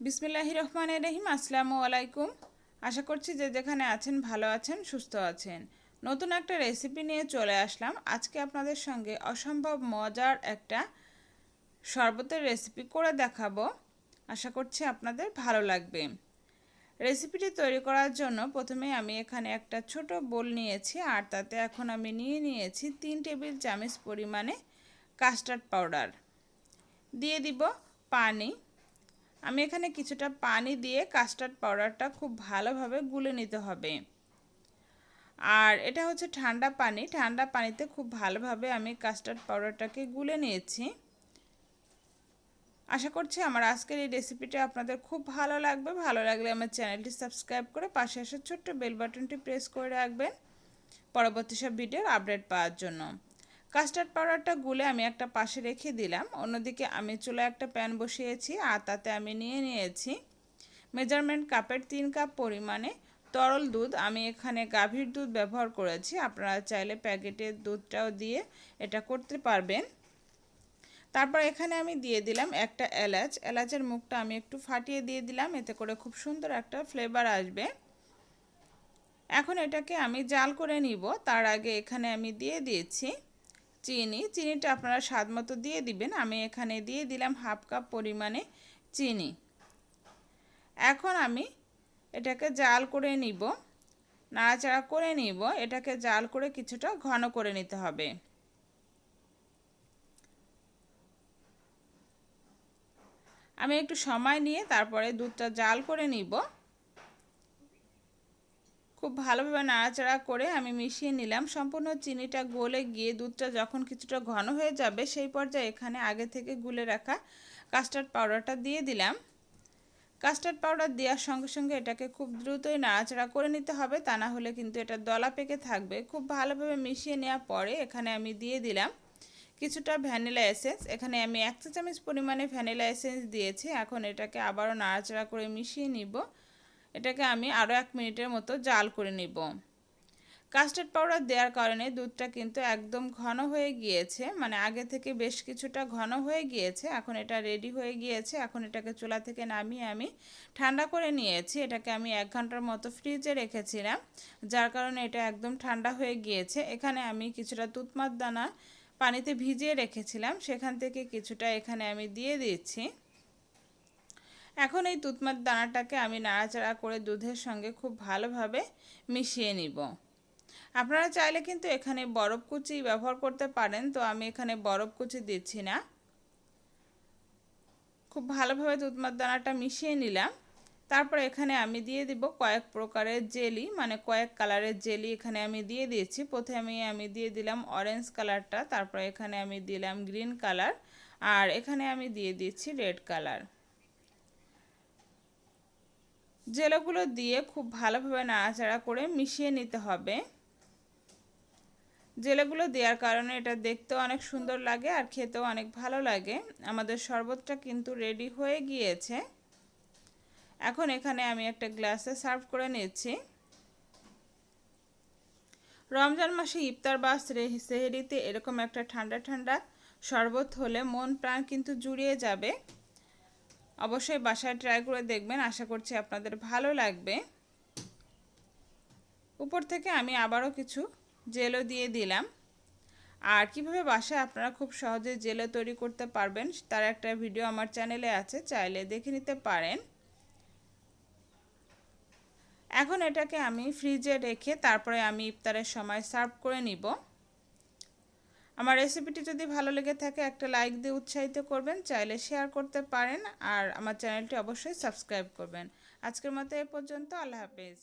বিসমিল্লাহির রহমানির রহিম। আসসালামু আলাইকুম। আশা করছি যে যেখানে আছেন ভালো আছেন, সুস্থ আছেন। নতুন একটা রেসিপি নিয়ে চলে আসলাম। আজকে আপনাদের সঙ্গে অসম্ভব মজার একটা শরবতের রেসিপি করে দেখাবো। আশা করছি আপনাদের ভালো লাগবে। রেসিপিটি তৈরি করার জন্য প্রথমে আমি এখানে একটা ছোট বোল নিয়েছি, আর তাতে এখন আমি নিয়েছি 3 টেবিল চামচ পরিমাণে কাস্টার্ড পাউডার। দিয়ে দিব পানি। আমি এখানে কিছুটা পানি দিয়ে কাস্টার্ড পাউডারটা খুব ভালোভাবে গুলে নিতে হবে। আর এটা হচ্ছে ঠান্ডা পানি। ঠান্ডা পানিতে খুব ভালোভাবে আমি কাস্টার্ড পাউডারটাকে গুলে নিয়েছি। আশা করছি আমার আজকের এই রেসিপিটা আপনাদের খুব ভালো লাগবে। ভালো লাগলে আমার চ্যানেলটি সাবস্ক্রাইব করে পাশে আসা ছোট্ট বেল বাটনটি প্রেস করে রাখবেন পরবর্তী সব ভিডিওর আপডেট পাওয়ার জন্য। কাস্টার্ড পাউডারটা গুলে আমি একটা পাশে রেখে দিলাম। অন্যদিকে আমি চুলায় একটা প্যান বসিয়েছি, আর তাতে আমি নিয়েছি মেজারমেন্ট কাপের 3 কাপ পরিমাণে তরল দুধ। আমি এখানে গাভীর দুধ ব্যবহার করেছি, আপনারা চাইলে প্যাকেটের দুধটাও দিয়ে এটা করতে পারবেন। তারপর এখানে আমি দিয়ে দিলাম একটা এলাচ। এলাচের মুখটা আমি একটু ফাটিয়ে দিয়ে দিলাম, এতে করে খুব সুন্দর একটা ফ্লেভার আসবে। এখন এটাকে আমি জাল করে নিব। তার আগে এখানে আমি দিয়ে দিয়েছি চিনি। চিনিটা আপনারা স্বাদ মতো দিয়ে দিবেন। আমি এখানে দিয়ে দিলাম হাফ কাপ পরিমাণে চিনি। এখন আমি এটাকে জাল করে নিব, নাড়াচাড়া করে নিব। এটাকে জাল করে কিছুটা ঘন করে নিতে হবে। আমি একটু সময় নিয়ে তারপরে দুধটা জাল করে নিব। খুব ভালোভাবে নাড়াচাড়া করে আমি মিশিয়ে নিলাম। সম্পূর্ণ চিনিটা গলে গিয়ে দুধটা যখন কিছুটা ঘন হয়ে যাবে, সেই পর্যায়ে এখানে আগে থেকে গুলে রাখা কাস্টার্ড পাউডারটা দিয়ে দিলাম। কাস্টার্ড পাউডার দেওয়ার সঙ্গে সঙ্গে এটাকে খুব দ্রুতই নাড়াচাড়া করে নিতে হবে, তা না হলে কিন্তু এটা দলা পেকে থাকবে। খুব ভালোভাবে মিশিয়ে নেওয়ার পরে এখানে আমি দিয়ে দিলাম কিছুটা ভ্যানিলা এসেন্স। এখানে আমি 1 চা চামচ পরিমাণে ভ্যানিলা এসেন্স দিয়েছি। এখন এটাকে আবারও নাড়াচাড়া করে মিশিয়ে নিব। এটাকে আমি আরও 1 মিনিটের মতো জাল করে নিব। কাস্টার্ড পাউডার দেওয়ার কারণে দুধটা কিন্তু একদম ঘন হয়ে গিয়েছে, মানে আগে থেকে বেশ কিছুটা ঘন হয়ে গিয়েছে। এখন এটা রেডি হয়ে গিয়েছে। এখন এটাকে চুলা থেকে নামিয়ে আমি ঠান্ডা করে নিয়েছি। এটাকে আমি 1 ঘন্টার মতো ফ্রিজে রেখেছিলাম, যার কারণে এটা একদম ঠান্ডা হয়ে গিয়েছে। এখানে আমি কিছুটা তুতমার দানা পানিতে ভিজিয়ে রেখেছিলাম, সেখান থেকে কিছুটা এখানে আমি দিয়ে দিচ্ছি। এখন এই তুতমার দানাটাকে আমি নাড়াচাড়া করে দুধের সঙ্গে খুব ভালোভাবে মিশিয়ে নিব। আপনারা চাইলে কিন্তু এখানে বরফ কুচি ব্যবহার করতে পারেন, তো আমি এখানে বরফ কুচি দিচ্ছি না। খুব ভালোভাবে তুতমার দানাটা মিশিয়ে নিলাম। তারপর এখানে আমি দিয়ে দিব কয়েক প্রকারের জেলি, মানে কয়েক কালারের জেলি এখানে আমি দিয়ে দিয়েছি। প্রথমে আমি দিয়ে দিলাম অরেঞ্জ কালারটা, তারপর এখানে আমি দিলাম গ্রিন কালার, আর এখানে আমি দিয়ে দিচ্ছি রেড কালার। জেলোগুলো দিয়ে খুব ভালোভাবে নাড়াচাড়া করে মিশিয়ে নিতে হবে। জেলেগুলো দেওয়ার কারণে এটা দেখতেও অনেক সুন্দর লাগে আর খেতেও অনেক ভালো লাগে। আমাদের শরবতটা কিন্তু রেডি হয়ে গিয়েছে। এখন এখানে আমি একটা গ্লাসে সার্ভ করে নিচ্ছি। রমজান মাসে ইফতার বা সেহরিতে এরকম একটা ঠান্ডা ঠান্ডা শরবত হলে মন প্রাণ কিন্তু জুড়িয়ে যাবে। অবশ্যই বাসায় ট্রাই করে দেখবেন, আশা করছি আপনাদের ভালো লাগবে। উপর থেকে আমি আবারও কিছু জেলো দিয়ে দিলাম। আর কিভাবে বাসায় আপনারা খুব সহজে জেলো তৈরি করতে পারবেন তার একটা ভিডিও আমার চ্যানেলে আছে, চাইলে দেখে নিতে পারেন। এখন এটাকে আমি ফ্রিজে রেখে তারপরে আমি ইফতারের সময় সার্ভ করে নিব। আমার রেসিপিটি যদি ভালো লেগে থাকে একটা লাইক দিয়ে উৎসাহিত করবেন, চাইলে শেয়ার করতে পারেন, আর আমার চ্যানেলটি অবশ্যই সাবস্ক্রাইব করবেন। আজকের মতো এ পর্যন্ত। আল্লাহ হাফেজ।